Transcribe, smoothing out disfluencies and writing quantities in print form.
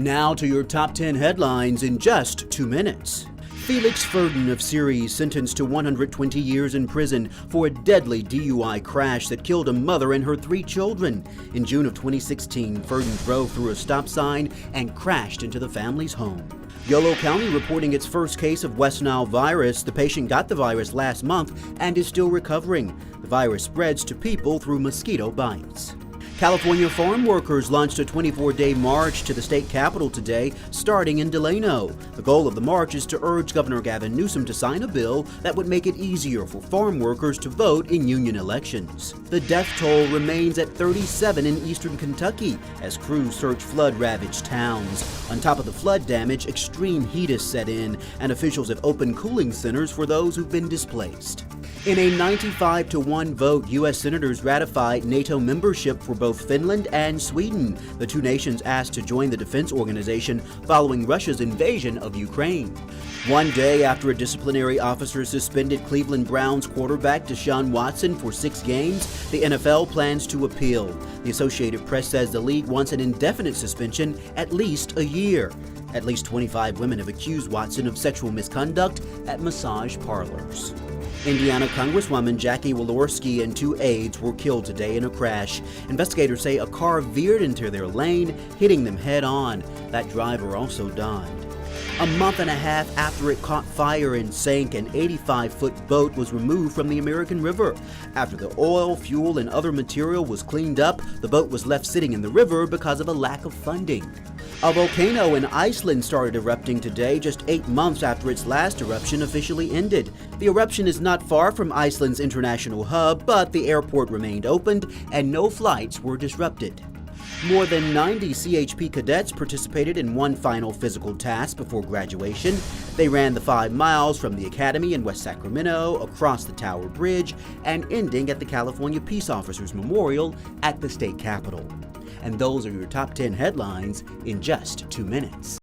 Now to your top 10 headlines in just 2 minutes. Felix Ferdin of Syria sentenced to 120 years in prison for a deadly DUI crash that killed a mother and her 3 children. In June of 2016, Ferdin drove through a stop sign and crashed into the family's home. Yolo County reporting its first case of West Nile virus. The patient got the virus last month and is still recovering. The virus spreads to people through mosquito bites. California farm workers launched a 24-day march to the state capitol today, starting in Delano. The goal of the march is to urge Governor Gavin Newsom to sign a bill that would make it easier for farm workers to vote in union elections. The death toll remains at 37 in eastern Kentucky as crews search flood-ravaged towns. On top of the flood damage, extreme heat has set in, and officials have opened cooling centers for those who've been displaced. In a 95-1 vote, U.S. senators ratified NATO membership for both Finland and Sweden. The 2 nations asked to join the defense organization following Russia's invasion of Ukraine. One day after a disciplinary officer suspended Cleveland Browns quarterback Deshaun Watson for 6 games, the NFL plans to appeal. The Associated Press says the league wants an indefinite suspension, at least a year. At least 25 women have accused Watson of sexual misconduct at massage parlors. Indiana Congresswoman Jackie Walorski and 2 aides were killed today in a crash. Investigators say a car veered into their lane, hitting them head-on. That driver also died. A month and a half after it caught fire and sank, an 85-foot boat was removed from the American River. After the oil, fuel, and other material was cleaned up, the boat was left sitting in the river because of a lack of funding. A volcano in Iceland started erupting today, just 8 months after its last eruption officially ended. The eruption is not far from Iceland's international hub, but the airport remained opened and no flights were disrupted. More than 90 CHP cadets participated in one final physical task before graduation. They ran the 5 miles from the academy in West Sacramento, across the Tower Bridge, and ending at the California Peace Officers Memorial at the state capitol. And those are your top 10 headlines in just 2 minutes.